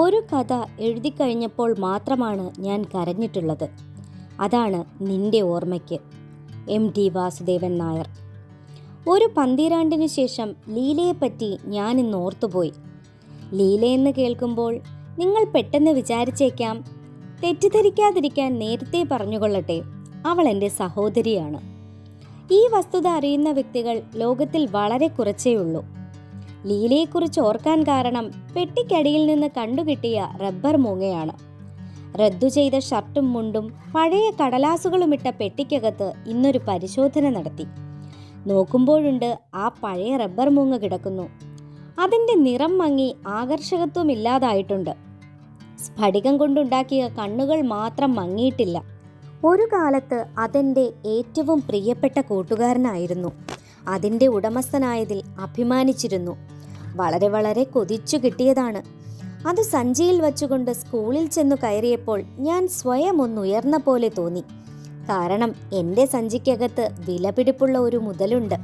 ഒരു കഥ എഴുതിക്കഴിഞ്ഞപ്പോൾ മാത്രമാണ് ഞാൻ കരഞ്ഞിട്ടുള്ളത്. അതാണ് നിന്റെ ഓർമ്മയ്ക്ക്. MT വാസുദേവൻ നായർ. ഒരു പന്തിരാണ്ടിനു ശേഷം ലീലയെപ്പറ്റി ഞാൻ ഇന്ന് ഓർത്തുപോയി. ലീലയെന്ന് കേൾക്കുമ്പോൾ നിങ്ങൾ പെട്ടെന്ന് വിചാരിച്ചേക്കാം, തെറ്റിദ്ധരിക്കാതിരിക്കാൻ നേരത്തെ പറഞ്ഞുകൊള്ളട്ടെ, അവൾ എൻ്റെ സഹോദരിയാണ്. ഈ വസ്തുത അറിയുന്ന വ്യക്തികൾ ലോകത്തിൽ വളരെ കുറച്ചേയുള്ളൂ. ലീലയെക്കുറിച്ച് ഓർക്കാൻ കാരണം പെട്ടിക്കടിയിൽ നിന്ന് കണ്ടുകിട്ടിയ റബ്ബർ മൂങ്ങയാണ്. റദ്ദു ചെയ്ത ഷർട്ടും മുണ്ടും പഴയ കടലാസുകളുമിട്ട പെട്ടിക്കകത്ത് ഇന്നൊരു പരിശോധന നടത്തി. നോക്കുമ്പോഴുണ്ട്, ആ പഴയ റബ്ബർ മൂങ്ങ കിടക്കുന്നു. അതിൻ്റെ നിറം മങ്ങി ആകർഷകത്വമില്ലാതായിട്ടുണ്ട്. സ്ഫടികം കൊണ്ടുണ്ടാക്കിയ കണ്ണുകൾ മാത്രം മങ്ങിയിട്ടില്ല. ഒരു കാലത്ത് അതെൻ്റെ ഏറ്റവും പ്രിയപ്പെട്ട കൂട്ടുകാരനായിരുന്നു. അതിൻ്റെ ഉടമസ്ഥനായതിൽ അഭിമാനിച്ചിരുന്നു. വളരെ വളരെ കൊതിച്ചു കിട്ടിയതാണ്. അത് സഞ്ചിയിൽ വച്ചുകൊണ്ട് സ്കൂളിൽ ചെന്നു കയറിയപ്പോൾ ഞാൻ സ്വയം ഒന്നുയർന്ന പോലെ തോന്നി. കാരണം എൻ്റെ സഞ്ചിക്കകത്ത് വിലപിടിപ്പുള്ള ഒരു മുതലുണ്ട്.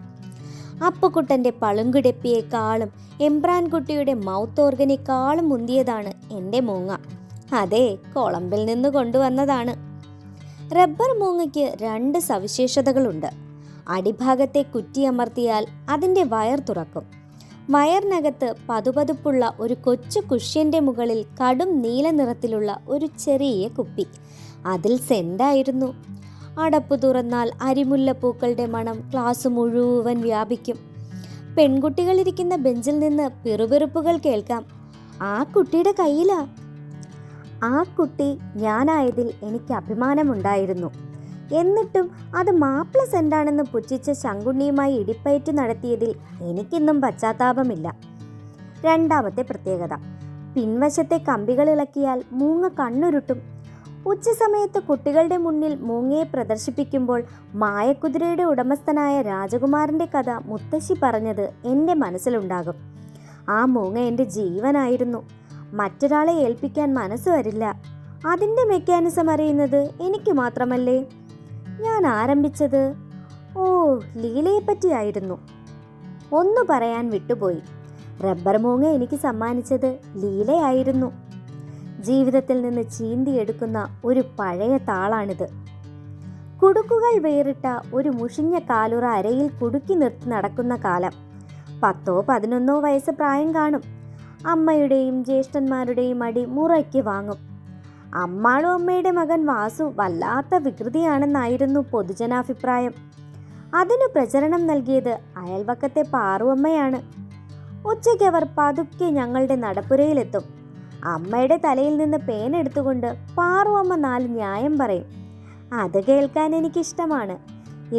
അപ്പുക്കുട്ടൻ്റെ പളുങ്കുടെപ്പിയേക്കാളും എംബ്രാൻകുട്ടിയുടെ മൗത്ത് ഓർഗനേക്കാളും മുന്തിയതാണ് എൻ്റെ മൂങ്ങ. അതെ, കൊളംബിൽ നിന്ന് കൊണ്ടുവന്നതാണ്. റബ്ബർ മൂങ്ങയ്ക്ക് 2 സവിശേഷതകളുണ്ട്. അടിഭാഗത്തെ കുറ്റിയമർത്തിയാൽ അതിൻ്റെ വയർ തുറക്കും. വയറിനകത്ത് പതുപതുപ്പുള്ള ഒരു കൊച്ചു കുഷ്യൻ്റെ മുകളിൽ കടും നീല നിറത്തിലുള്ള ഒരു ചെറിയ കുപ്പി. അതിൽ സെന്റായിരുന്നു. അടപ്പ് തുറന്നാൽ അരിമുല്ലപ്പൂക്കളുടെ മണം ക്ലാസ് മുഴുവൻ വ്യാപിക്കും. പെൺകുട്ടികളിരിക്കുന്ന ബെഞ്ചിൽ നിന്ന് പിറുപിറുപ്പുകൾ കേൾക്കാം. ആ കുട്ടിയുടെ കയ്യിലാ. ആ കുട്ടി ഞാനായതിൽ എനിക്ക് അഭിമാനമുണ്ടായിരുന്നു. എന്നിട്ടും അത് മാപ്പിള സെന്റാണെന്ന് പുച്ഛിച്ച ശങ്കുണ്ണിയുമായി ഇടിപ്പയറ്റ് നടത്തിയതിൽ എനിക്കിന്നും പശ്ചാത്താപമില്ല. 2ാമത്തെ പ്രത്യേകത, പിൻവശത്തെ കമ്പികൾ ഇളക്കിയാൽ മൂങ്ങ കണ്ണുരുട്ടും. ഉച്ചസമയത്ത് കുട്ടികളുടെ മുന്നിൽ മൂങ്ങയെ പ്രദർശിപ്പിക്കുമ്പോൾ മായക്കുതിരയുടെ ഉടമസ്ഥനായ രാജകുമാരൻ്റെ കഥ മുത്തശ്ശി പറഞ്ഞത് എൻ്റെ മനസ്സിലുണ്ടാകും. ആ മൂങ്ങ എൻ്റെ ജീവനായിരുന്നു. മറ്റൊരാളെ ഏൽപ്പിക്കാൻ മനസ്സ് വരില്ല. അതിൻ്റെ മെക്കാനിസം അറിയുന്നത് എനിക്ക് മാത്രമല്ലേ. ഞാൻ ആരംഭിച്ചത് ലീലയെപ്പറ്റിയായിരുന്നു. ഒന്നു പറയാൻ വിട്ടുപോയി. റബ്ബർ മൂങ്ങ എനിക്ക് സമ്മാനിച്ചത് ലീലയായിരുന്നു. ജീവിതത്തിൽ നിന്ന് ചീന്തിയെടുക്കുന്ന ഒരു പഴയ താളാണിത്. കുടുക്കുകൾ വേറിട്ട ഒരു മുഷിഞ്ഞ കാലുറ അരയിൽ കുടുക്കി നിർത്തി നടക്കുന്ന കാലം. 10 or 11 വയസ്സ് പ്രായം കാണും. അമ്മയുടെയും ജ്യേഷ്ഠന്മാരുടെയും അടി മുറയ്ക്ക് വാങ്ങും. അമ്മാളും അമ്മയുടെ മകൻ വാസു വല്ലാത്ത വികൃതിയാണെന്നായിരുന്നു പൊതുജനാഭിപ്രായം. അതിനു പ്രചരണം നൽകിയത് അയൽവക്കത്തെ പാറുവമ്മയാണ്. ഉച്ചയ്ക്ക് അവർ പതുക്കെ ഞങ്ങളുടെ നടപ്പുരയിലെത്തും. അമ്മയുടെ തലയിൽ നിന്ന് പേനെടുത്തുകൊണ്ട് പാറുവമ്മ 4 ന്യായം പറയും. അത് കേൾക്കാൻ എനിക്കിഷ്ടമാണ്.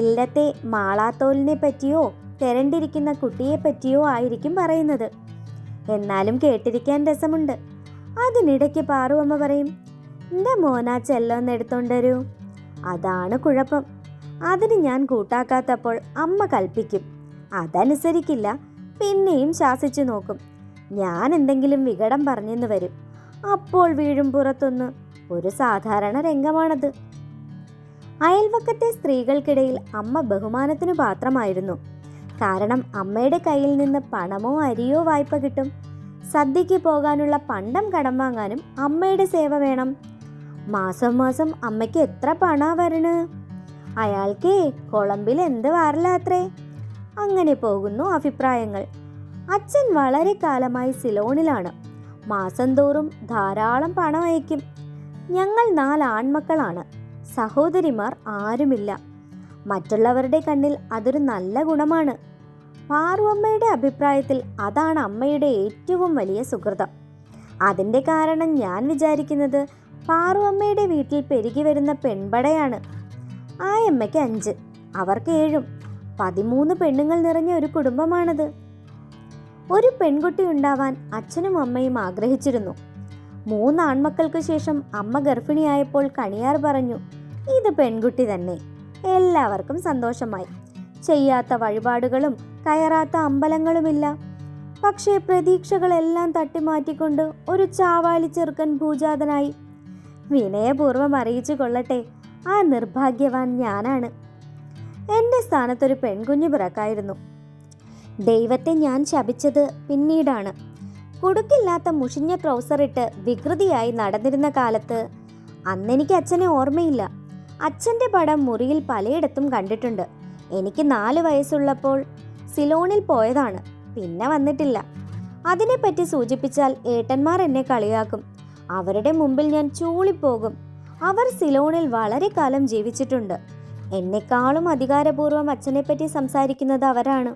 ഇല്ലത്തെ മാളാത്തോലിനെ പറ്റിയോ തെരണ്ടിരിക്കുന്ന കുട്ടിയെ പറ്റിയോ ആയിരിക്കും പറയുന്നത്. എന്നാലും കേട്ടിരിക്കാൻ രസമുണ്ട്. അതിനിടയ്ക്ക് പാറുവമ്മ പറയും, എൻ്റെ മോനാ ചെല്ലോന്ന് എടുത്തോണ്ടരൂ. അതാണ് കുഴപ്പം. അതിന് ഞാൻ കൂട്ടാക്കാത്തപ്പോൾ അമ്മ കൽപ്പിക്കും. അതനുസരിക്കില്ല. പിന്നെയും ശാസിച്ചു നോക്കും. ഞാൻ എന്തെങ്കിലും വികടം പറഞ്ഞെന്ന് വരും. അപ്പോൾ വീഴും പുറത്തൊന്ന്. ഒരു സാധാരണ രംഗമാണത്. അയൽവക്കത്തെ സ്ത്രീകൾക്കിടയിൽ അമ്മ ബഹുമാനത്തിനു പാത്രമായിരുന്നു. കാരണം അമ്മയുടെ കയ്യിൽ നിന്ന് പണമോ അരിയോ വായ്പ കിട്ടും. സദ്യക്ക് പോകാനുള്ള പണ്ടം കടം വാങ്ങാനും അമ്മയുടെ സേവ വേണം. മാസം മാസം അമ്മയ്ക്ക് എത്ര പണാ വരണേ? അയാൾക്കേ കൊളംബിൽ എന്ത് വാരലാത്രേ? അങ്ങനെ പോകുന്നു അഭിപ്രായങ്ങൾ. അച്ഛൻ വളരെ കാലമായി സിലോണിലാണ്. മാസം തോറും ധാരാളം പണം അയക്കും. ഞങ്ങൾ 4 ആൺമക്കളാണ്. സഹോദരിമാർ ആരുമില്ല. മറ്റുള്ളവരുടെ കണ്ണിൽ അതൊരു നല്ല ഗുണമാണ്. പാറുവമ്മയുടെ അഭിപ്രായത്തിൽ അതാണ് അമ്മയുടെ ഏറ്റവും വലിയ സുഹൃതം. അതിൻ്റെ കാരണം ഞാൻ വിചാരിക്കുന്നത് പാറുവമ്മയുടെ വീട്ടിൽ പെരുകി വരുന്ന പെൺപടയാണ്. ആയമ്മയ്ക്ക് 5, അവർക്ക് 7. 13 പെണ്ണുങ്ങൾ നിറഞ്ഞ ഒരു കുടുംബമാണത്. ഒരു പെൺകുട്ടി ഉണ്ടാവാൻ അച്ഛനും അമ്മയും ആഗ്രഹിച്ചിരുന്നു. 3 ആൺമക്കൾക്ക് ശേഷം അമ്മ ഗർഭിണിയായപ്പോൾ കണിയാർ പറഞ്ഞു, ഇത് പെൺകുട്ടി തന്നെ. എല്ലാവർക്കും സന്തോഷമായി. ചെയ്യാത്ത വഴിപാടുകളും കയറാത്ത അമ്പലങ്ങളുമില്ല. പക്ഷേ പ്രതീക്ഷകളെല്ലാം തട്ടിമാറ്റിക്കൊണ്ട് ഒരു ചാവാലി ചെറുക്കൻ ഭൂജാതനായി. വിനയപൂർവ്വം അറിയിച്ചു കൊള്ളട്ടെ, ആ നിർഭാഗ്യവാൻ ഞാനാണ്. എൻ്റെ സ്ഥാനത്തൊരു പെൺകുഞ്ഞു പിറക്കായിരുന്നു. ദൈവത്തെ ഞാൻ ശപിച്ചത് പിന്നീടാണ്. കുടുക്കില്ലാത്ത മുഷിഞ്ഞ ട്രൗസറിട്ട് വികൃതിയായി നടന്നിരുന്ന കാലത്ത് അന്നെനിക്ക് അച്ഛനെ ഓർമ്മയില്ല. അച്ഛൻ്റെ പടം മുറിയിൽ പലയിടത്തും കണ്ടിട്ടുണ്ട്. എനിക്ക് 4 വയസ്സുള്ളപ്പോൾ സിലോണിൽ പോയതാണ്, പിന്നെ വന്നിട്ടില്ല. അതിനെപ്പറ്റി സൂചിപ്പിച്ചാൽ ഏട്ടന്മാർ എന്നെ കളിയാക്കും. അവരുടെ മുമ്പിൽ ഞാൻ ചൂളിപ്പോകും. അവർ സിലോണിൽ വളരെ കാലം ജീവിച്ചിട്ടുണ്ട്. എന്നെക്കാളും അധികാരപൂർവ്വം അച്ഛനെപ്പറ്റി സംസാരിക്കുന്നത് അവരാണ്.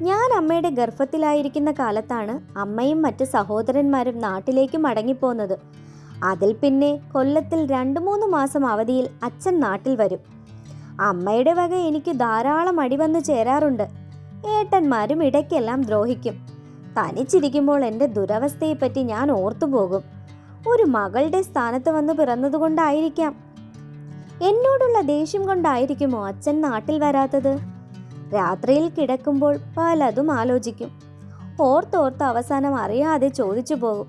ഞാൻ അമ്മയുടെ ഗർഭത്തിലായിരിക്കുന്ന കാലത്താണ് അമ്മയും മറ്റ് സഹോദരന്മാരും നാട്ടിലേക്ക് മടങ്ങിപ്പോന്നത്. അതിൽ പിന്നെ കൊല്ലത്തിൽ 2-3 മാസം അവധിയിൽ അച്ഛൻ നാട്ടിൽ വരും. അമ്മയുടെ വക എനിക്ക് ധാരാളം അടി വന്നു ചേരാറുണ്ട്. ഏട്ടന്മാരും ഇടയ്ക്കെല്ലാം ദ്രോഹിക്കും. തനിച്ചിരിക്കുമ്പോൾ എൻ്റെ ദുരവസ്ഥയെപ്പറ്റി ഞാൻ ഓർത്തുപോകും. ഒരു മകളുടെ സ്ഥാനത്ത് വന്ന് പിറന്നതുകൊണ്ടായിരിക്കാം, എന്നോടുള്ള ദേഷ്യം കൊണ്ടായിരിക്കുമോ അച്ഛൻ നാട്ടിൽ വരാത്തത്? രാത്രിയിൽ കിടക്കുമ്പോൾ പലതും ആലോചിക്കും. ഓർത്തോർത്ത് അവസാനം അറിയാതെ ചോദിച്ചു പോകും,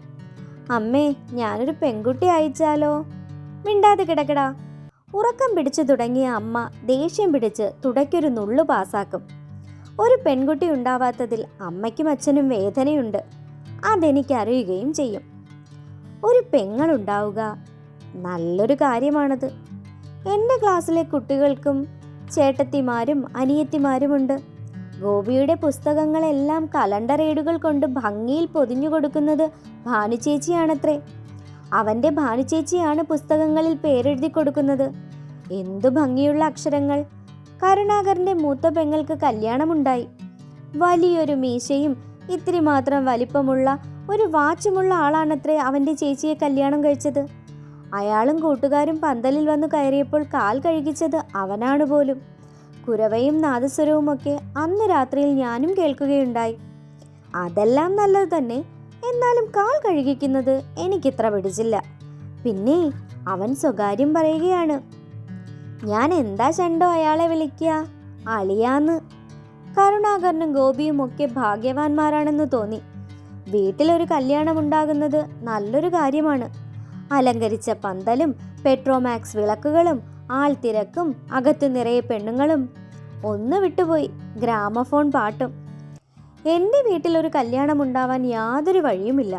അമ്മേ, ഞാനൊരു പെൺകുട്ടി അയച്ചാലോ? മിണ്ടാതെ കിടക്കടാ. ഉറക്കം പിടിച്ചു തുടങ്ങിയ അമ്മ ദേഷ്യം പിടിച്ച് തുടയ്ക്കൊരു നുള്ളു പാസാക്കും. ഒരു പെൺകുട്ടി ഉണ്ടാവാത്തതിൽ അമ്മയ്ക്കും അച്ഛനും വേദനയുണ്ട്. അതെനിക്കറിയുകയും ചെയ്യും. ഒരു പെങ്ങളുണ്ടാവുക നല്ലൊരു കാര്യമാണത്. എൻ്റെ ക്ലാസ്സിലെ കുട്ടികൾക്കും ചേട്ടത്തിമാരും അനിയത്തിമാരുമുണ്ട്. ഗോപിയുടെ പുസ്തകങ്ങളെല്ലാം കലണ്ടർ ഏടുകൾ കൊണ്ട് ഭംഗിയിൽ പൊതിഞ്ഞു കൊടുക്കുന്നത് ഭാനുചേച്ചിയാണത്രേ. അവൻ്റെ ഭാനുചേച്ചിയാണ് പുസ്തകങ്ങളിൽ പേരെഴുതി കൊടുക്കുന്നത്. എന്തു ഭംഗിയുള്ള അക്ഷരങ്ങൾ! കരുണാകരൻ്റെ മൂത്ത പെങ്ങൾക്ക് കല്യാണമുണ്ടായി. വലിയൊരു മീശയും ഇത്തിരി മാത്രം വലിപ്പമുള്ള ഒരു വാച്ചുമുള്ള ആളാണത്രേ അവൻ്റെ ചേച്ചിയെ കല്യാണം കഴിച്ചത്. അയാളും കൂട്ടുകാരും പന്തലിൽ വന്നു കയറിയപ്പോൾ കാൽ കഴുകിച്ചത് അവനാണ് പോലും. കുരവയും നാദസ്വരവുമൊക്കെ അന്ന് രാത്രിയിൽ ഞാനും കേൾക്കുകയുണ്ടായി. അതെല്ലാം നല്ലത് തന്നെ, എന്നാലും കാൽ കഴുകിക്കുന്നത് എനിക്കിത്ര പിടിച്ചില്ല. പിന്നെ അവൻ സ്വകാര്യം പറയുകയാണ്. ഞാൻ എന്താ ചണ്ടോ അയാളെ വിളിക്കുക, അളിയാന്ന്. കരുണാകരനും ഗോപിയും ഒക്കെ ഭാഗ്യവാന്മാരാണെന്ന് തോന്നി. വീട്ടിലൊരു കല്യാണമുണ്ടാകുന്നത് നല്ലൊരു കാര്യമാണ്. അലങ്കരിച്ച പന്തലും പെട്രോമാക്സ് വിളക്കുകളും ആൾത്തിരക്കും അകത്തു നിറയെ പെണ്ണുങ്ങളും. ഒന്ന് വിട്ടുപോയി, ഗ്രാമഫോൺ പാട്ടും. എൻ്റെ വീട്ടിലൊരു കല്യാണമുണ്ടാവാൻ യാതൊരു വഴിയുമില്ല.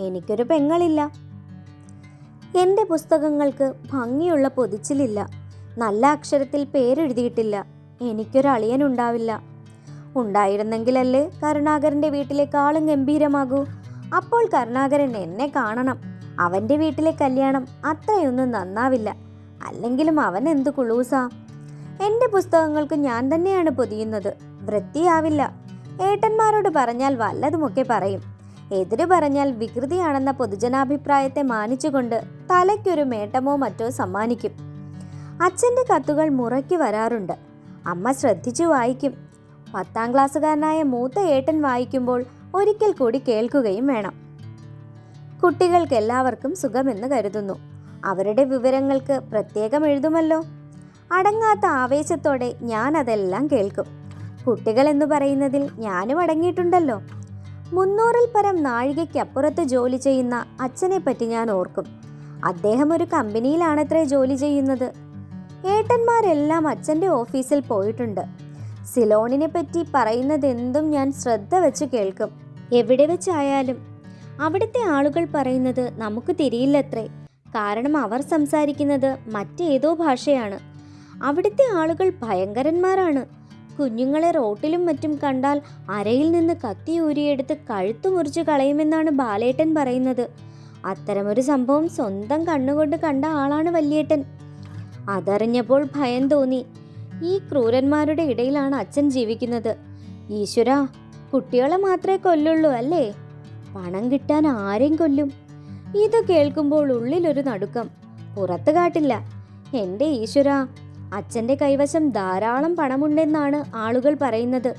എനിക്കൊരു പെങ്ങളില്ല. എൻ്റെ പുസ്തകങ്ങൾക്ക് ഭംഗിയുള്ള പൊതിച്ചിലില്ല. നല്ല അക്ഷരത്തിൽ പേരെഴുതിയിട്ടില്ല. എനിക്കൊരളിയനുണ്ടാവില്ല. ഉണ്ടായിരുന്നെങ്കിലല്ലേ കരുണാകരൻ്റെ വീട്ടിലേക്കാളും ഗംഭീരമാകൂ. അപ്പോൾ കരുണാകരൻ എന്നെ കാണണം. അവൻ്റെ വീട്ടിലെ കല്യാണം അത്രയൊന്നും നന്നാവില്ല. അല്ലെങ്കിലും അവൻ എന്തു കുളൂസാ. എൻ്റെ പുസ്തകങ്ങൾക്ക് ഞാൻ തന്നെയാണ് പൊതിയുന്നത്. വൃത്തിയാവില്ല. ഏട്ടന്മാരോട് പറഞ്ഞാൽ വല്ലതുമൊക്കെ പറയും. എതിര് പറഞ്ഞാൽ വികൃതിയാണെന്ന പൊതുജനാഭിപ്രായത്തെ മാനിച്ചുകൊണ്ട് തലയ്ക്കൊരു മേട്ടമോ മറ്റോ സമ്മാനിക്കും. അച്ഛൻ്റെ കത്തുകൾ മുറയ്ക്ക് വരാറുണ്ട്. അമ്മ ശ്രദ്ധിച്ചു വായിക്കും. 10ാം ക്ലാസ്സുകാരനായ മൂത്ത ഏട്ടൻ വായിക്കുമ്പോൾ ഒരിക്കൽ കൂടി കേൾക്കുകയും വേണം. കുട്ടികൾക്കെല്ലാവർക്കും സുഖമെന്ന് കരുതുന്നു. അവരുടെ വിവരങ്ങൾക്ക് പ്രത്യേകം എഴുതുമല്ലോ. അടങ്ങാത്ത ആവേശത്തോടെ ഞാൻ അതെല്ലാം കേൾക്കും. കുട്ടികൾ എന്ന് പറയുന്നതിൽ ഞാനും അടങ്ങിയിട്ടുണ്ടല്ലോ. 300-ൽ പരം നാഴികയ്ക്കപ്പുറത്ത് ജോലി ചെയ്യുന്ന അച്ഛനെ പറ്റി ഞാൻ ഓർക്കും. അദ്ദേഹം ഒരു കമ്പനിയിലാണത്രേ ജോലി ചെയ്യുന്നത്. ഏട്ടന്മാരെല്ലാം അച്ഛൻ്റെ ഓഫീസിൽ പോയിട്ടുണ്ട്. സിലോണിനെ പറ്റി പറയുന്നതെന്തും ഞാൻ ശ്രദ്ധ വെച്ച് കേൾക്കും. എവിടെ വെച്ചായാലും. അവിടുത്തെ ആളുകൾ പറയുന്നത് നമുക്ക് തിരിയില്ലത്രേ. കാരണം അവർ സംസാരിക്കുന്നത് മറ്റേതോ ഭാഷയാണ്. അവിടുത്തെ ആളുകൾ ഭയങ്കരന്മാരാണ്. കുഞ്ഞുങ്ങളെ റോട്ടിലും മറ്റും കണ്ടാൽ അരയിൽ നിന്ന് കത്തി ഊരിയെടുത്ത് കഴുത്തു മുറിച്ച് കളയുമെന്നാണ് ബാലേട്ടൻ പറയുന്നത്. അത്തരമൊരു സംഭവം സ്വന്തം കണ്ണുകൊണ്ട് കണ്ട ആളാണ് വല്യേട്ടൻ. അതറിഞ്ഞപ്പോൾ ഭയം തോന്നി. ഈ ക്രൂരന്മാരുടെ ഇടയിലാണ് അച്ഛൻ ജീവിക്കുന്നത്. ഈശ്വരാ, കുട്ടികളെ മാത്രമേ കൊല്ലുള്ളൂ അല്ലേ? പണം കിട്ടാൻ ആരെയും കൊല്ലും. ഇത് കേൾക്കുമ്പോൾ ഉള്ളിലൊരു നടുക്കം. പുറത്ത് കാട്ടില്ല. എൻ്റെ ഈശ്വരാ, അച്ഛൻ്റെ കൈവശം ധാരാളം പണമുണ്ടെന്നാണ് ആളുകൾ പറയുന്നത്.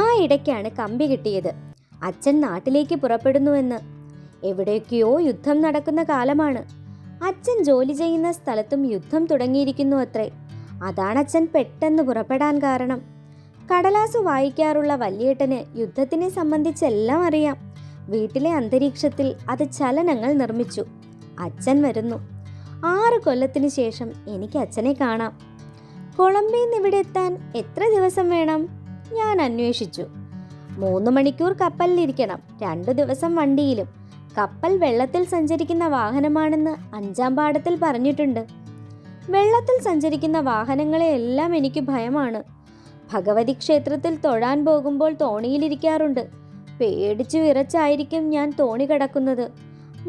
ആ ഇടയ്ക്കാണ് കമ്പി കിട്ടിയത്. അച്ഛൻ നാട്ടിലേക്ക് പുറപ്പെടുന്നുവെന്ന്. എവിടെയൊക്കെയോ യുദ്ധം നടക്കുന്ന കാലമാണ്. അച്ഛൻ ജോലി ചെയ്യുന്ന സ്ഥലത്തും യുദ്ധം തുടങ്ങിയിരിക്കുന്നു അത്രേ. അതാണ് അച്ഛൻ പെട്ടെന്ന് പുറപ്പെടാൻ കാരണം. കടലാസ് വായിക്കാറുള്ള വല്യേട്ടന് യുദ്ധത്തിനെ സംബന്ധിച്ചെല്ലാം അറിയാം. വീട്ടിലെ അന്തരീക്ഷത്തിൽ അത് ചലനങ്ങൾ നിർമ്മിച്ചു. അച്ഛൻ വരുന്നു. 6 കൊല്ലത്തിന് ശേഷം എനിക്ക് അച്ഛനെ കാണാം. കൊളംബിയിൽ നിന്ന് ഇവിടെ എത്താൻ എത്ര ദിവസം വേണം? ഞാൻ അന്വേഷിച്ചു. 3 മണിക്കൂർ കപ്പലിലിരിക്കണം, 2 ദിവസം വണ്ടിയിലും. കപ്പൽ വെള്ളത്തിൽ സഞ്ചരിക്കുന്ന വാഹനമാണെന്ന് 5-ാം പാഠത്തിൽ പറഞ്ഞിട്ടുണ്ട്. വെള്ളത്തിൽ സഞ്ചരിക്കുന്ന വാഹനങ്ങളെ എല്ലാം എനിക്ക് ഭയമാണ്. ഭഗവതി ക്ഷേത്രത്തിൽ തൊഴാൻ പോകുമ്പോൾ തോണിയിലിരിക്കാറുണ്ട്. പേടിച്ചു വിറച്ചായിരിക്കും ഞാൻ തോണി കടക്കുന്നത്.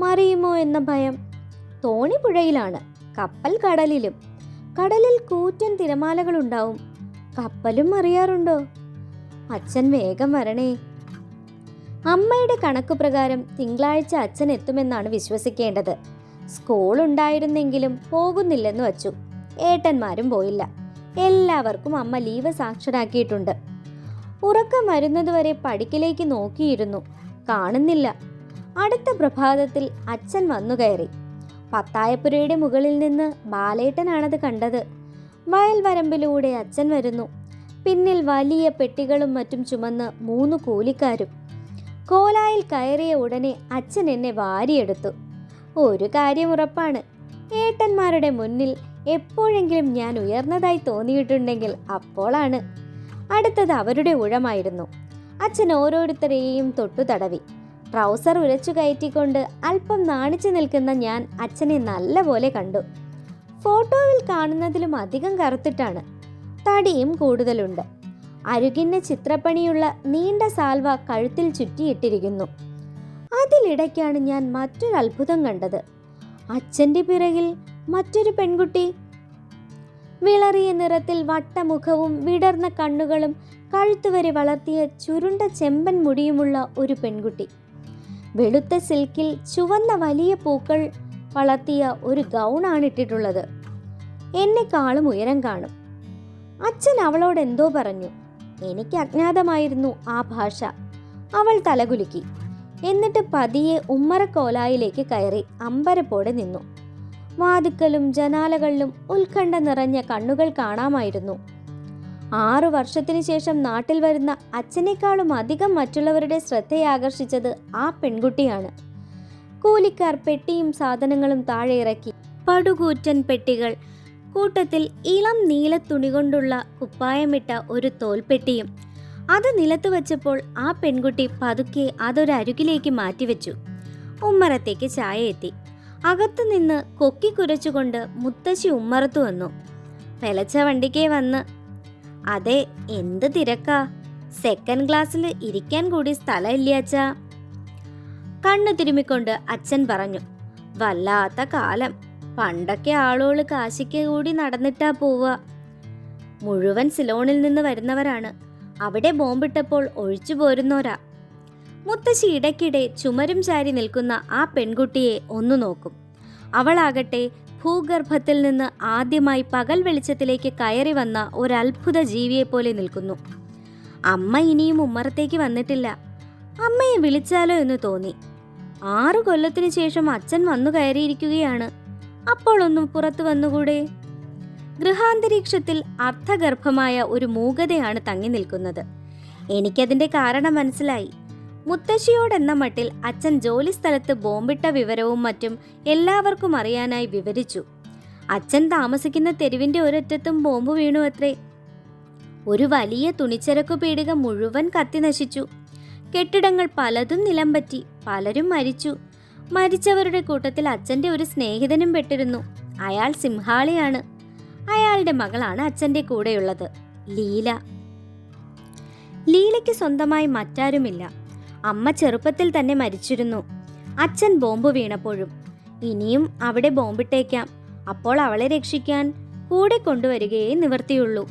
മറിയുമോ എന്ന ഭയം. തോണി പുഴയിലാണ്, കപ്പൽ കടലിലും. കടലിൽ കൂറ്റൻ തിരമാലകളുണ്ടാവും. കപ്പലും മറിയാറുണ്ടോ? അച്ഛൻ വേഗം വരണേ. അമ്മയുടെ കണക്കു പ്രകാരം തിങ്കളാഴ്ച അച്ഛൻ എത്തുമെന്നാണ് വിശ്വസിക്കേണ്ടത്. സ്കൂൾ ഉണ്ടായിരുന്നെങ്കിലും പോകുന്നില്ലെന്ന് വച്ചു. ഏട്ടന്മാരും പോയില്ല. എല്ലാവർക്കും അമ്മ ലീവ് സാക്ഷരാക്കിയിട്ടുണ്ട്. ഉറക്കം വരുന്നതുവരെ പടിക്കിലേക്ക് നോക്കിയിരുന്നു. കാണുന്നില്ല. അടുത്ത പ്രഭാതത്തിൽ അച്ഛൻ വന്നു കയറി. പത്തായപ്പുരയുടെ മുകളിൽ നിന്ന് ബാലേട്ടനാണത് കണ്ടത്. വയൽ വരമ്പിലൂടെ അച്ഛൻ വരുന്നു. പിന്നിൽ വലിയ പെട്ടികളും മറ്റും ചുമന്ന് 3 കൂലിക്കാരും. കോലായിൽ കയറിയ ഉടനെ അച്ഛൻ എന്നെ വാരിയെടുത്തു. ഒരു കാര്യം ഉറപ്പാണ്, ഏട്ടന്മാരുടെ മുന്നിൽ എപ്പോഴെങ്കിലും ഞാൻ ഉയർന്നതായി തോന്നിയിട്ടുണ്ടെങ്കിൽ അപ്പോളാണ്. അടുത്തത് അവരുടെ ഊഴമായിരുന്നു. അച്ഛൻ ഓരോരുത്തരെയും തൊട്ടു തടവി. ട്രൗസർ ഉരച്ചു കയറ്റിക്കൊണ്ട് അല്പം നാണിച്ചു നിൽക്കുന്ന ഞാൻ അച്ഛനെ നല്ലപോലെ കണ്ടു. ഫോട്ടോയിൽ കാണുന്നതിലും അധികം കറുത്തിട്ടാണ്. തടിയും കൂടുതലുണ്ട്. അരുകിന് ചിത്രപ്പണിയുള്ള നീണ്ട സാൽവ കഴുത്തിൽ ചുറ്റിയിട്ടിരിക്കുന്നു. അതിലിടയ്ക്കാണ് ഞാൻ മറ്റൊരു അത്ഭുതം കണ്ടത്. അച്ഛൻ്റെ പിറകിൽ മറ്റൊരു പെൺകുട്ടി. വിളറിയ നിറത്തിൽ വട്ടമുഖവും വിടർന്ന കണ്ണുകളും കഴുത്തുവരെ വളർത്തിയ ചുരുണ്ട ചെമ്പൻ മുടിയുമുള്ള ഒരു പെൺകുട്ടി. വെളുത്ത സിൽക്കിൽ ചുവന്ന വലിയ പൂക്കൾ വളർത്തിയ ഒരു ഗൗണാണ് ഇട്ടിട്ടുള്ളത്. എന്നെക്കാളും ഉയരം കാണും. അച്ഛൻ അവളോട് എന്തോ പറഞ്ഞു. എനിക്ക് അജ്ഞാതമായിരുന്നു ആ ഭാഷ. അവൾ തലകുലുക്കി. എന്നിട്ട് പതിയെ ഉമ്മറക്കോലായിലേക്ക് കയറി അമ്പരപ്പോടെ നിന്നു. വാതിക്കലും ജനാലകളിലും ഉത്കണ്ഠ നിറഞ്ഞ കണ്ണുകൾ കാണാമായിരുന്നു. 6 വർഷത്തിനു ശേഷം നാട്ടിൽ വരുന്ന അച്ഛനേക്കാളും അധികം മറ്റുള്ളവരുടെ ശ്രദ്ധയാകർഷിച്ചത് ആ പെൺകുട്ടിയാണ്. കൂലിക്കാർ പെട്ടിയും സാധനങ്ങളും താഴെ ഇറക്കി. പടുകൂറ്റൻ പെട്ടികൾ, കൂട്ടത്തിൽ ഇളം നീല തുണി കൊണ്ടുള്ള കുപ്പായമിട്ട ഒരു തോൽപ്പെട്ടിയും. അത് നിലത്ത് വച്ചപ്പോൾ ആ പെൺകുട്ടി പതുക്കെ അതൊരരുകിലേക്ക് മാറ്റിവെച്ചു. ഉമ്മറത്തേക്ക് ചായ എത്തി. അകത്തുനിന്ന് കൊക്കി കുരച്ചുകൊണ്ട് മുത്തശ്ശി ഉമ്മറത്തു വന്നു. പെലച്ച വണ്ടിക്കേ വന്ന്. അതെ, എന്ത് തിരക്കാ! സെക്കൻഡ് ക്ലാസ്സിൽ ഇരിക്കാൻ കൂടി സ്ഥലമില്ലാച്ചാ. കണ്ണു തിരുമ്മിക്കൊണ്ട് അച്ഛൻ പറഞ്ഞു. വല്ലാത്ത കാലം. പണ്ടൊക്കെ ആളുകൾ കാശിക്ക് കൂടി നടന്നിട്ടാ പോവുക. മുഴുവൻ സിലോണിൽ നിന്ന് വരുന്നവരാണ്. അവിടെ ബോംബിട്ടപ്പോൾ ഒഴിച്ചു പോരുന്നോരാ. മുത്തശ്ശി ഇടയ്ക്കിടെ ചുമരും ചാരി നിൽക്കുന്ന ആ പെൺകുട്ടിയെ ഒന്നു നോക്കും. അവളാകട്ടെ ഭൂഗർഭത്തിൽ നിന്ന് ആദ്യമായി പകൽ വെളിച്ചത്തിലേക്ക് കയറി വന്ന ഒരത്ഭുത ജീവിയെപ്പോലെ നിൽക്കുന്നു. അമ്മ ഇനിയും ഉമ്മറത്തേക്ക് വന്നിട്ടില്ല. അമ്മയെ വിളിച്ചാലോ എന്ന് തോന്നി. 6 കൊല്ലത്തിനു ശേഷം അച്ഛൻ വന്നു കയറിയിരിക്കുകയാണ്. അപ്പോൾ ഒന്നും പുറത്തു വന്നുകൂടെ? ഗൃഹാന്തരീക്ഷത്തിൽ അർത്ഥഗർഭമായ ഒരു മൂകതയാണ് തങ്ങി നിൽക്കുന്നത്. എനിക്കതിൻ്റെ കാരണം മനസ്സിലായി. മുത്തശ്ശിയോടെന്ന മട്ടിൽ അച്ഛൻ ജോലിസ്ഥലത്ത് ബോംബിട്ട വിവരവും മറ്റും എല്ലാവർക്കും അറിയാനായി വിവരിച്ചു. അച്ഛൻ താമസിക്കുന്ന തെരുവിൻ്റെ ഒരറ്റത്തും ബോംബ് വീണു അത്രേ. ഒരു വലിയ തുണിച്ചരക്കു പീടിക മുഴുവൻ കത്തി നശിച്ചു. കെട്ടിടങ്ങൾ പലതും നിലംപറ്റി. പലരും മരിച്ചു. മരിച്ചവരുടെ കൂട്ടത്തിൽ അച്ഛൻ്റെ ഒരു സ്നേഹിതനും പെട്ടിരുന്നു. അയാൾ സിംഹാളിയാണ്. അയാളുടെ മകളാണ് അച്ഛൻ്റെ കൂടെയുള്ളത്, ലീല. ലീലയ്ക്ക് സ്വന്തമായി മറ്റാരുമില്ല. അമ്മ ചെറുപ്പത്തിൽ തന്നെ മരിച്ചിരുന്നു. അച്ഛൻ ബോംബ് വീണപ്പോഴും. ഇനിയും അവിടെ ബോംബിട്ടേക്കാം. അപ്പോൾ അവളെ രക്ഷിക്കാൻ കൂടെ കൊണ്ടുവരികയേ നിവർത്തിയുള്ളൂ.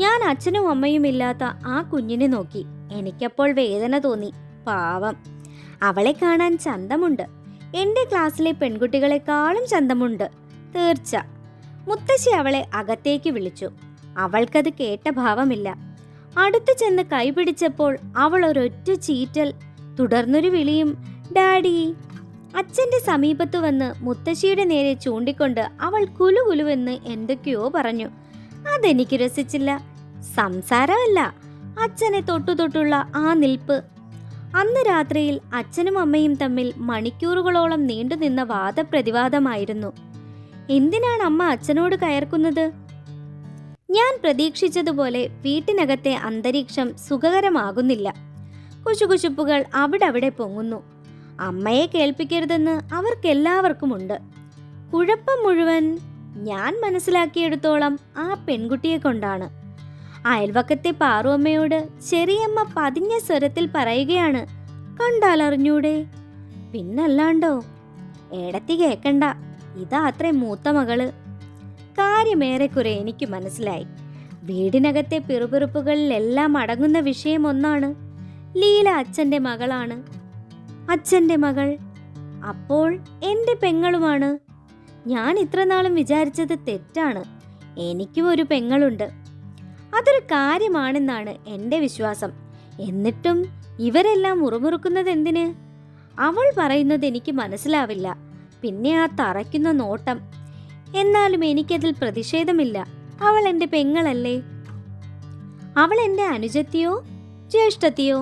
ഞാൻ അച്ഛനും അമ്മയും ഇല്ലാത്ത ആ കുഞ്ഞിനെ നോക്കി. എനിക്കപ്പോൾ വേദന തോന്നി. പാവം. അവളെ കാണാൻ ചന്തമുണ്ട്. എൻ്റെ ക്ലാസ്സിലെ പെൺകുട്ടികളെക്കാളും ചന്തമുണ്ട്, തീർച്ച. മുത്തശ്ശി അവളെ അകത്തേക്ക് വിളിച്ചു. അവൾക്കത് കേട്ട ഭാവമില്ല. അടുത്തു ചെന്ന് കൈപിടിച്ചപ്പോൾ അവൾ ഒരൊറ്റ ചീറ്റൽ, തുടർന്നൊരു വിളിയും, ഡാഡി. അച്ഛൻ്റെ സമീപത്തു വന്ന് മുത്തശ്ശിയുടെ നേരെ ചൂണ്ടിക്കൊണ്ട് അവൾ കുലുകുലുവെന്ന് എന്തൊക്കെയോ പറഞ്ഞു. അതെനിക്ക് രസിച്ചില്ല. സംസാരമല്ല, അച്ഛനെ തൊട്ടുള്ള ആ നിൽപ്പ്. അന്ന് രാത്രിയിൽ അച്ഛനും അമ്മയും തമ്മിൽ മണിക്കൂറുകളോളം നീണ്ടുനിന്ന വാദപ്രതിവാദമായിരുന്നു. എന്തിനാണ് അമ്മ അച്ഛനോട് കയർക്കുന്നത്? ഞാൻ പ്രതീക്ഷിച്ചതുപോലെ വീട്ടിനകത്തെ അന്തരീക്ഷം സുഖകരമാകുന്നില്ല. കുശുകുശുപ്പുകൾ അവിടെ പൊങ്ങുന്നു. അമ്മയെ കേൾപ്പിക്കരുതെന്ന് അവർക്കെല്ലാവർക്കുമുണ്ട്. കുഴപ്പം മുഴുവൻ ഞാൻ മനസ്സിലാക്കിയെടുത്തോളം ആ പെൺകുട്ടിയെ കൊണ്ടാണ്. അയൽവക്കത്തെ പാറുവമ്മയോട് ചെറിയമ്മ പതിഞ്ഞ സ്വരത്തിൽ പറയുകയാണ്, കണ്ടാലറിഞ്ഞൂടെ? പിന്നല്ലാണ്ടോ. ഏടത്തി കേക്കണ്ട, ഇതാ അത്രേ മൂത്ത മകള്. കാര്യമേറെക്കുറെ എനിക്ക് മനസ്സിലായി. വീടിനകത്തെ പിറുപിറുപ്പുകളിലെല്ലാം അടങ്ങുന്ന വിഷയം ഒന്നാണ്. ലീല അച്ഛൻ്റെ മകളാണ്. അച്ഛൻ്റെ മകൾ അപ്പോൾ എൻ്റെ പെങ്ങളുമാണ്. ഞാൻ ഇത്രനാളും വിചാരിച്ചത് തെറ്റാണ്. എനിക്കും ഒരു പെങ്ങളുണ്ട്. അതൊരു കാര്യമാണെന്നാണ് എൻ്റെ വിശ്വാസം. എന്നിട്ടും ഇവരെല്ലാം മുറുമുറുക്കുന്നത് എന്തിന്? അവൾ പറയുന്നത് എനിക്ക് മനസ്സിലാവില്ല. പിന്നെ ആ തറയ്ക്കുന്ന നോട്ടം. എന്നാലും എനിക്കതിൽ പ്രതിഷേധമില്ല. അവൾ എൻ്റെ പെങ്ങളല്ലേ? അവൾ എൻ്റെ അനുജത്തിയോ ജ്യേഷ്ഠത്തിയോ?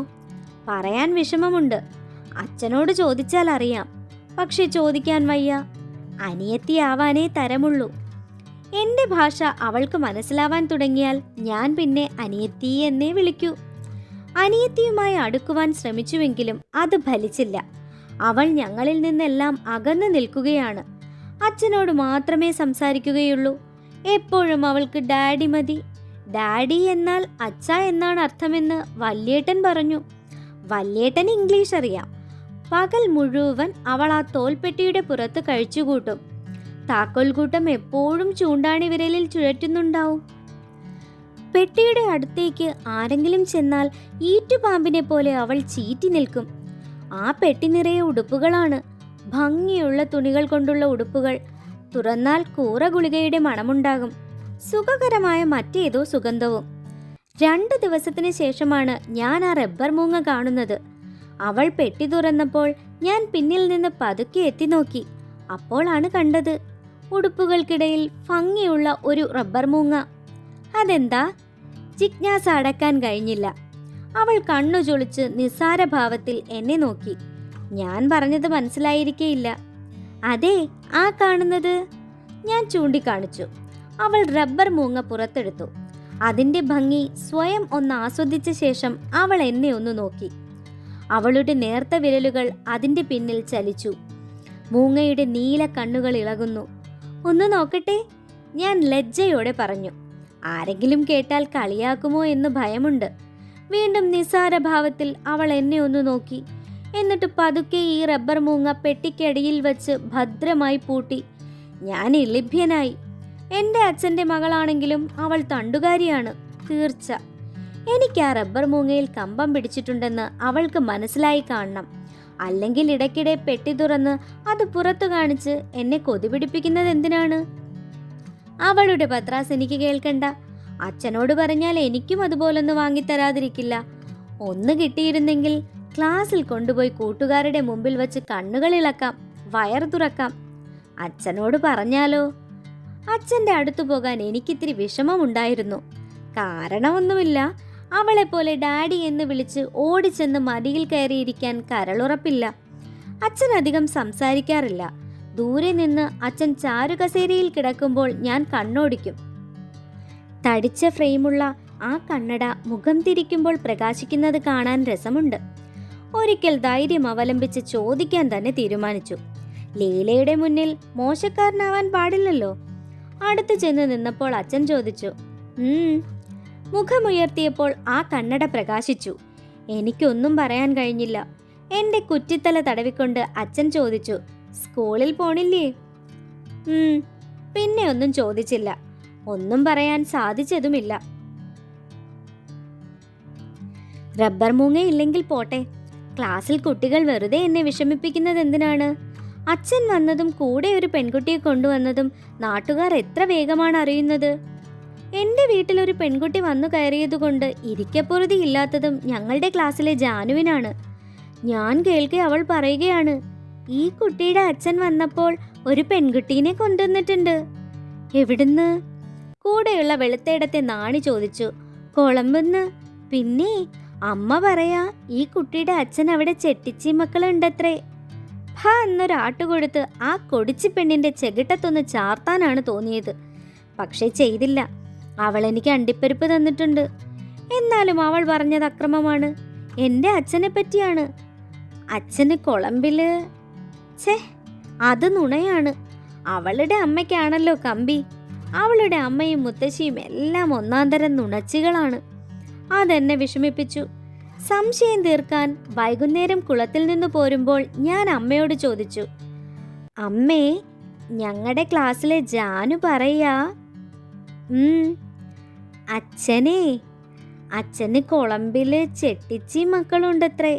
പറയാൻ വിഷമമുണ്ട്. അച്ഛനോട് ചോദിച്ചാൽ അറിയാം. പക്ഷെ ചോദിക്കാൻ വയ്യ. അനിയത്തിയാവാനേ തരമുള്ളൂ. എൻ്റെ ഭാഷ അവൾക്ക് മനസ്സിലാവാൻ തുടങ്ങിയാൽ ഞാൻ പിന്നെ അനിയത്തി എന്നേ വിളിക്കൂ. അനിയത്തിയുമായി അടുക്കുവാൻ ശ്രമിച്ചുവെങ്കിലും അത് ഫലിച്ചില്ല. അവൾ ഞങ്ങളിൽ നിന്നെല്ലാം അകന്നു നിൽക്കുകയാണ്. അച്ഛനോട് മാത്രമേ സംസാരിക്കുകയുള്ളൂ. എപ്പോഴും അവൾക്ക് ഡാഡി മതി. ഡാഡി എന്നാൽ അച്ഛ എന്നാണ് അർത്ഥമെന്ന് വല്യേട്ടൻ പറഞ്ഞു. വല്യേട്ടൻ ഇംഗ്ലീഷ് അറിയാം. പകൽ മുഴുവൻ അവൾ ആ തോൽപ്പെട്ടിയുടെ പുറത്ത് കഴിച്ചുകൂട്ടും. താക്കോൽക്കൂട്ടം എപ്പോഴും ചൂണ്ടാണി വിരലിൽ ചുഴറ്റുന്നുണ്ടാവും. പെട്ടിയുടെ അടുത്തേക്ക് ആരെങ്കിലും ചെന്നാൽ ഈറ്റുപാമ്പിനെ പോലെ അവൾ ചീറ്റി നിൽക്കും. ആ പെട്ടി നിറയെ ഉടുപ്പുകളാണ്. ഭംഗിയുള്ള തുണികൾ കൊണ്ടുള്ള ഉടുപ്പുകൾ. തുറന്നാൽ കൂറ ഗുളികയുടെ മണമുണ്ടാകും. സുഖകരമായ മറ്റേതോ സുഗന്ധവും. 2 ദിവസത്തിന് ശേഷമാണ് ഞാൻ ആ റബ്ബർ മൂങ്ങ കാണുന്നത്. അവൾ പെട്ടി തുറന്നപ്പോൾ ഞാൻ പിന്നിൽ നിന്ന് പതുക്കെ എത്തി നോക്കി. അപ്പോഴാണ് കണ്ടത് ഉടുപ്പുകൾക്കിടയിൽ ഭംഗിയുള്ള ഒരു റബ്ബർ മൂങ്ങ. അതെന്താ? ജിജ്ഞാസ അടക്കാൻ കഴിഞ്ഞില്ല. അവൾ കണ്ണു ചൊളിച്ച് നിസ്സാരഭാവത്തിൽ എന്നെ നോക്കി. ഞാൻ പറഞ്ഞത് മനസ്സിലായിരിക്കേയില്ല. അതെ, ആ കാണുന്നത്. ഞാൻ ചൂണ്ടിക്കാണിച്ചു. അവൾ റബ്ബർ മൂങ്ങ പുറത്തെടുത്തു. അതിൻ്റെ ഭംഗി സ്വയം ഒന്ന് ആസ്വദിച്ച ശേഷം അവൾ എന്നെ ഒന്ന് നോക്കി. അവളുടെ നേർത്ത വിരലുകൾ അതിൻ്റെ പിന്നിൽ ചലിച്ചു. മൂങ്ങയുടെ നീല കണ്ണുകൾ ഇളകുന്നു. ഒന്ന് നോക്കട്ടെ, ഞാൻ ലജ്ജയോടെ പറഞ്ഞു. ആരെങ്കിലും കേട്ടാൽ കളിയാക്കുമോ എന്ന് ഭയമുണ്ട്. വീണ്ടും നിസ്സാരഭാവത്തിൽ അവൾ എന്നെ ഒന്ന് നോക്കി. എന്നിട്ട് പതുക്കെ ഈ റബ്ബർ മൂങ്ങ പെട്ടിക്കടിയിൽ വച്ച് ഭദ്രമായി പൂട്ടി. ഞാൻ ഇളിഭ്യനായി. എൻ്റെ അച്ഛൻ്റെ മകളാണെങ്കിലും അവൾ തണ്ടുകാരിയാണ്, തീർച്ച. എനിക്ക് ആ റബ്ബർ മൂങ്ങയിൽ കമ്പം പിടിച്ചിട്ടുണ്ടെന്ന് അവൾക്ക് മനസ്സിലായി കാണണം. അല്ലെങ്കിൽ ഇടയ്ക്കിടെ പെട്ടി തുറന്ന് അത് പുറത്തു കാണിച്ച് എന്നെ കൊതിപിടിപ്പിക്കുന്നത് എന്തിനാണ്? അവളുടെ പത്രാസ് എനിക്ക് കേൾക്കണ്ട. അച്ഛനോട് പറഞ്ഞാൽ എനിക്കും അതുപോലൊന്ന് വാങ്ങിത്തരാതിരിക്കില്ല. ഒന്ന് കിട്ടിയിരുന്നെങ്കിൽ ക്ലാസ്സിൽ കൊണ്ടുപോയി കൂട്ടുകാരുടെ മുമ്പിൽ വച്ച് കണ്ണുകൾ ഇളക്കാം, വയർ തുറക്കാം. അച്ഛനോട് പറഞ്ഞാലോ? അച്ഛൻ്റെ അടുത്തു പോകാൻ എനിക്കിത്തിരി വിഷമമുണ്ടായിരുന്നു. കാരണമൊന്നുമില്ല. അവളെപ്പോലെ ഡാഡി എന്ന് വിളിച്ച് ഓടിച്ചെന്ന് മടിയിൽ കയറിയിരിക്കാൻ കരളുറപ്പില്ല. അച്ഛൻ അധികം സംസാരിക്കാറില്ല. ദൂരെ നിന്ന് അച്ഛൻ ചാരുകസേരയിൽ കിടക്കുമ്പോൾ ഞാൻ കണ്ണോടിക്കും. തടിച്ച ഫ്രെയിമുള്ള ആ കണ്ണട മുഖം തിരിക്കുമ്പോൾ പ്രകാശിക്കുന്നത് കാണാൻ രസമുണ്ട്. ഒരിക്കൽ ധൈര്യം അവലംബിച്ച് ചോദിക്കാൻ തന്നെ തീരുമാനിച്ചു. ലീലയുടെ മുന്നിൽ മോശക്കാരനാവാൻ പാടില്ലല്ലോ. അടുത്തു ചെന്ന് നിന്നപ്പോൾ അച്ഛൻ ചോദിച്ചു. മുഖമുയർത്തിയപ്പോൾ ആ കണ്ണട പ്രകാശിച്ചു. എനിക്കൊന്നും പറയാൻ കഴിഞ്ഞില്ല. എൻ്റെ കുറ്റിത്തല തടവിക്കൊണ്ട് അച്ഛൻ ചോദിച്ചു, സ്കൂളിൽ പോണില്ലേ? പിന്നെ ഒന്നും ചോദിച്ചില്ല. ഒന്നും പറയാൻ സാധിച്ചതുമില്ല. റബ്ബർ മൂങ്ങയില്ലെങ്കിൽ പോട്ടെ. ക്ലാസ്സിൽ കുട്ടികൾ വെറുതെ എന്നെ വിഷമിപ്പിക്കുന്നത് എന്തിനാണ്? അച്ഛൻ വന്നതും കൂടെ ഒരു പെൺകുട്ടിയെ കൊണ്ടുവന്നതും നാട്ടുകാർ എത്ര വേഗമാണ് അറിയുന്നത്. എൻ്റെ വീട്ടിലൊരു പെൺകുട്ടി വന്നു കയറിയതുകൊണ്ട് ഇരിക്കപ്പൊറുതി ഇല്ലാത്തതും ഞങ്ങളുടെ ക്ലാസ്സിലെ ജാനുവിനാണ്. ഞാൻ കേൾക്കെ അവൾ പറയുകയാണ്, ഈ കുട്ടിയുടെ അച്ഛൻ വന്നപ്പോൾ ഒരു പെൺകുട്ടീനെ കൊണ്ടുവന്നിട്ടുണ്ട്. എവിടുന്ന്? കൂടെയുള്ള വെളുത്തേടത്തെ നാണി ചോദിച്ചു. കൊളമ്പെന്ന്. പിന്നെ അമ്മ പറയാ ഈ കുട്ടിയുടെ അച്ഛൻ അവിടെ ചെട്ടിച്ചി മക്കളുണ്ടത്രേ. എന്നൊരാട്ട് കൊടുത്ത് ആ കൊടിച്ചി പെണ്ണിന്റെ ചെകിട്ടത്തൊന്ന് ചാർത്താനാണ് തോന്നിയത്. പക്ഷെ ചെയ്തില്ല. അവൾ എനിക്ക് അണ്ടിപ്പരിപ്പ് തന്നിട്ടുണ്ട്. എന്നാലും അവൾ പറഞ്ഞത് അക്രമമാണ്. എൻ്റെ അച്ഛനെ പറ്റിയാണ്. അച്ഛന് കൊളംബില്. ഛേ, അത് നുണയാണ്. അവളുടെ അമ്മയ്ക്കാണല്ലോ കമ്പി. അവളുടെ അമ്മയും മുത്തശ്ശിയും എല്ലാം ഒന്നാന്തരം നുണച്ചികളാണ്. അതെന്നെ വിഷമിപ്പിച്ചു. സംശയം തീർക്കാൻ വൈകുന്നേരം കുളത്തിൽ നിന്ന് പോരുമ്പോൾ ഞാൻ അമ്മയോട് ചോദിച്ചു, അമ്മേ, ഞങ്ങളുടെ ക്ലാസ്സിലെ ജാനു പറയാ അച്ഛന് കൊളംബില് ചെട്ടിച്ചി മക്കളുണ്ടത്രേ.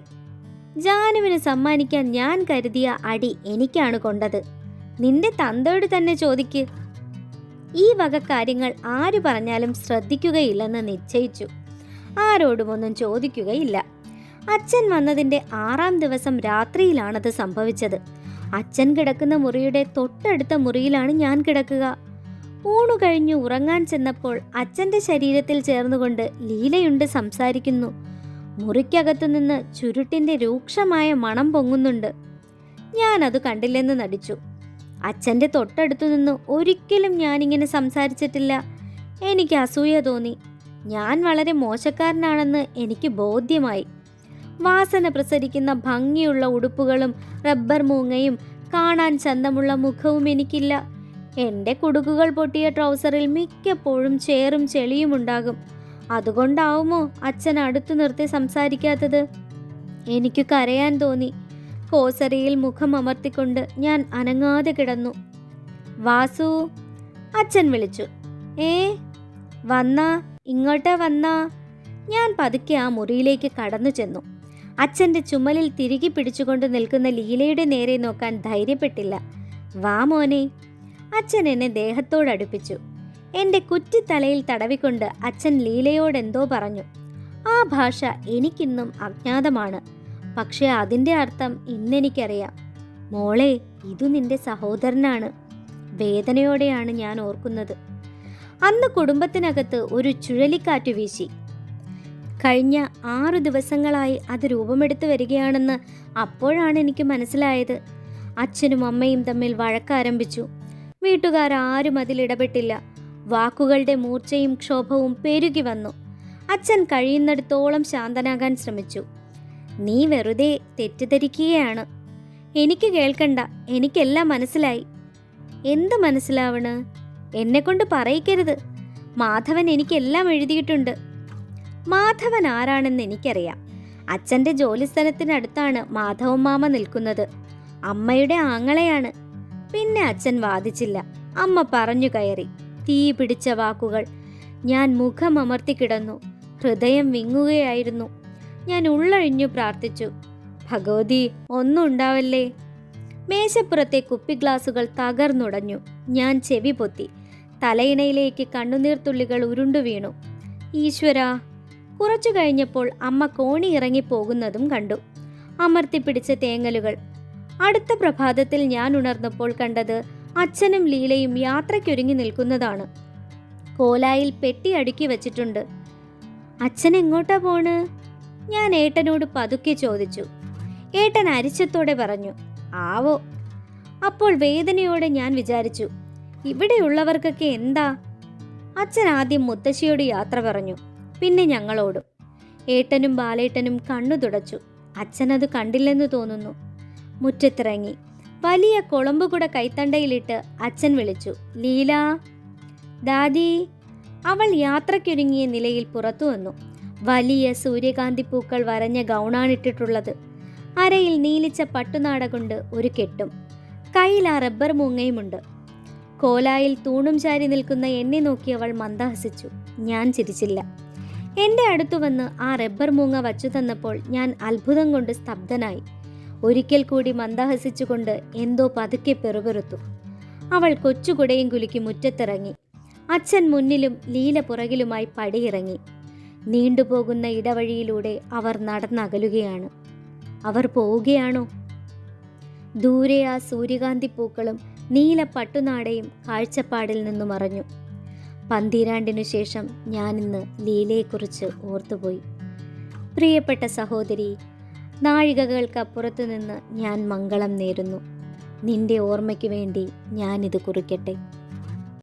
ജാനുവിന് സമ്മാനിക്കാൻ ഞാൻ കരുതിയ അടി എനിക്കാണ് കൊണ്ടത്. നിന്റെ തന്തയോട് തന്നെ ചോദിക്ക്. ഈ വക കാര്യങ്ങൾ ആര് പറഞ്ഞാലും ശ്രദ്ധിക്കുകയില്ലെന്ന് നിശ്ചയിച്ചു. ആരോടുമൊന്നും ചോദിക്കുകയില്ല. അച്ഛൻ വന്നതിൻ്റെ 6-ാം ദിവസം രാത്രിയിലാണത് സംഭവിച്ചത്. അച്ഛൻ കിടക്കുന്ന മുറിയുടെ തൊട്ടടുത്ത മുറിയിലാണ് ഞാൻ കിടക്കുക. ഊണു കഴിഞ്ഞു ഉറങ്ങാൻ ചെന്നപ്പോൾ അച്ഛൻ്റെ ശരീരത്തിൽ ചേർന്നുകൊണ്ട് ലീലയുണ്ട് സംസാരിക്കുന്നു. മുറിക്കകത്തുനിന്ന് ചുരുട്ടിൻ്റെ രൂക്ഷമായ മണം പൊങ്ങുന്നുണ്ട്. ഞാനത് കണ്ടില്ലെന്ന് നടിച്ചു. അച്ഛൻ്റെ തൊട്ടടുത്തു നിന്ന് ഒരിക്കലും ഞാനിങ്ങനെ സംസാരിച്ചിട്ടില്ല. എനിക്ക് അസൂയ തോന്നി. ഞാൻ വളരെ മോശക്കാരനാണെന്ന് എനിക്ക് ബോധ്യമായി. വാസന പ്രസരിക്കുന്ന ഭംഗിയുള്ള ഉടുപ്പുകളും റബ്ബർ മൂങ്ങയും കാണാൻ ചന്തമുള്ള മുഖവും എനിക്കില്ല. എൻ്റെ കുടുക്കുകൾ പൊട്ടിയ ട്രൗസറിൽ മിക്കപ്പോഴും ചേറും ചെളിയും ഉണ്ടാകും. അതുകൊണ്ടാവുമോ അച്ഛൻ അടുത്തു നിർത്തി സംസാരിക്കാത്തത്? എനിക്ക് കരയാൻ തോന്നി. കോസറിയിൽ മുഖം അമർത്തിക്കൊണ്ട് ഞാൻ അനങ്ങാതെ കിടന്നു. വാസു, അച്ഛൻ വിളിച്ചു. വന്നാ, ഇങ്ങോട്ടാ വന്നാ. ഞാൻ പതുക്കെ ആ മുറിയിലേക്ക് കടന്നു ചെന്നു. അച്ഛൻ്റെ ചുമലിൽ തിരികെ പിടിച്ചുകൊണ്ട് നിൽക്കുന്ന ലീലയുടെ നേരെ നോക്കാൻ ധൈര്യപ്പെട്ടില്ല. വാ മോനെ. അച്ഛൻ എന്നെ ദേഹത്തോടടുപ്പിച്ചു. എൻ്റെ കുറ്റിത്തലയിൽ തടവിക്കൊണ്ട് അച്ഛൻ ലീലയോടെന്തോ പറഞ്ഞു. ആ ഭാഷ എനിക്കിന്നും അജ്ഞാതമാണ്. പക്ഷെ അതിൻ്റെ അർത്ഥം ഇന്നെനിക്കറിയാം. മോളെ, ഇതു നിന്റെ സഹോദരനാണ്. വേദനയോടെയാണ് ഞാൻ ഓർക്കുന്നത്. അന്ന് കുടുംബത്തിനകത്ത് ഒരു ചുഴലിക്കാറ്റ് വീശി. കഴിഞ്ഞ 6 ദിവസങ്ങളായി അത് രൂപമെടുത്തു വരികയാണെന്ന് അപ്പോഴാണ് എനിക്ക് മനസ്സിലായത്. അച്ഛനും അമ്മയും തമ്മിൽ വഴക്കാരംഭിച്ചു. വീട്ടുകാരും അതിലിടപെട്ടില്ല. വാക്കുകളുടെ മൂർച്ചയും ക്ഷോഭവും പെരുകി വന്നു. അച്ഛൻ കഴിയുന്നിടത്തോളം ശാന്തനാകാൻ ശ്രമിച്ചു. നീ വെറുതെ തെറ്റിദ്ധരിക്കുകയാണ്. എനിക്ക് കേൾക്കണ്ട, എനിക്കെല്ലാം മനസ്സിലായി. എന്ത് മനസ്സിലാവണ്? എന്നെക്കൊണ്ട് പറയിക്കരുത്. മാധവൻ എനിക്കെല്ലാം എഴുതിയിട്ടുണ്ട്. മാധവൻ ആരാണെന്ന് എനിക്കറിയാം. അച്ഛൻ്റെ ജോലിസ്ഥലത്തിനടുത്താണ് മാധവൻ മാമ നിൽക്കുന്നത്. അമ്മയുടെ ആങ്ങളെയാണ്. പിന്നെ അച്ഛൻ വാദിച്ചില്ല. അമ്മ പറഞ്ഞു കയറി. തീ പിടിച്ച വാക്കുകൾ. ഞാൻ മുഖം അമർത്തി കിടന്നു. ഹൃദയം വിങ്ങുകയായിരുന്നു. ഞാൻ ഉള്ളഴിഞ്ഞു പ്രാർത്ഥിച്ചു, ഭഗവതി, ഒന്നും ഉണ്ടാവല്ലേ. മേശപ്പുറത്തെ കുപ്പി ഗ്ലാസുകൾ തകർന്നുടഞ്ഞു. ഞാൻ ചെവി പൊത്തി. തലയിണയിലേക്ക് കണ്ണുനീർത്തുള്ളികൾ ഉരുണ്ടു വീണു. ഈശ്വരാ. കുറച്ചു കഴിഞ്ഞപ്പോൾ അമ്മ കോണി ഇറങ്ങിപ്പോകുന്നതും കണ്ടു. അമർത്തിപ്പിടിച്ച തേങ്ങലുകൾ. അടുത്ത പ്രഭാതത്തിൽ ഞാൻ ഉണർന്നപ്പോൾ കണ്ടത് അച്ഛനും ലീലയും യാത്രയ്ക്കൊരുങ്ങി നിൽക്കുന്നതാണ്. കോലായിൽ പെട്ടി അടുക്കി വച്ചിട്ടുണ്ട്. അച്ഛൻ എങ്ങോട്ടാ പോണ്? ഞാൻ ഏട്ടനോട് പതുക്കെ ചോദിച്ചു. ഏട്ടൻ അരിച്ചത്തോടെ പറഞ്ഞു, ആവോ. അപ്പോൾ വേദനയോടെ ഞാൻ വിചാരിച്ചു, ഇവിടെയുള്ളവർക്കൊക്കെ എന്താ? അച്ഛൻ ആദ്യം മുത്തശ്ശിയോട് യാത്ര പറഞ്ഞു, പിന്നെ ഞങ്ങളോടും. ഏട്ടനും ബാലേട്ടനും കണ്ണു തുടച്ചു. അച്ഛനത് കണ്ടില്ലെന്ന് തോന്നുന്നു. മുറ്റത്തിറങ്ങി. വലിയ കൊളമ്പുകുട കൈത്തണ്ടയിലിട്ട് അച്ഛൻ വിളിച്ചു, ലീല. ദാദി. അവൾ യാത്രയ്ക്കൊരുങ്ങിയ നിലയിൽ പുറത്തു വന്നു. വലിയ സൂര്യകാന്തി പൂക്കൾ വരഞ്ഞ ഗൗണാണിട്ടിട്ടുള്ളത്. അരയിൽ നീലിച്ച പട്ടുനാട കൊണ്ട് ഒരു കെട്ടും. കയ്യിൽ ആ റബ്ബർ മൂങ്ങയുമുണ്ട്. കോലായിൽ തൂണും ചാരി നിൽക്കുന്ന എന്നെ നോക്കി അവൾ മന്ദഹസിച്ചു. ഞാൻ ചിരിച്ചില്ല. എൻ്റെ അടുത്തു വന്ന് ആ റബ്ബർ മൂങ്ങ വച്ചു തന്നപ്പോൾ ഞാൻ അത്ഭുതം കൊണ്ട് സ്തബ്ധനായി. ഒരിക്കൽ കൂടി മന്ദഹസിച്ചുകൊണ്ട് എന്തോ പതുക്കെ പെറുപെറുത്തു. അവൾ കൊച്ചുകുടയും കുലുക്കി മുറ്റത്തിറങ്ങി. അച്ഛൻ മുന്നിലും ലീല പുറകിലുമായി പടിയിറങ്ങി. നീണ്ടുപോകുന്ന ഇടവഴിയിലൂടെ അവർ നടന്നകലുകയാണ്. അവർ പോവുകയാണോ? ദൂരെ ആ സൂര്യകാന്തി പൂക്കളും നീല പട്ടുനാടയും കാഴ്ചപ്പാടിൽ നിന്നു മറഞ്ഞു. 12 ശേഷം ഞാനിന്ന് ലീലയെക്കുറിച്ച് ഓർത്തുപോയി. പ്രിയപ്പെട്ട സഹോദരി, നാഴികകൾക്കപ്പുറത്തു നിന്ന് ഞാൻ മംഗളം നേരുന്നു. നിന്റെ ഓർമ്മയ്ക്ക് വേണ്ടി ഞാനിത് കുറിക്കട്ടെ.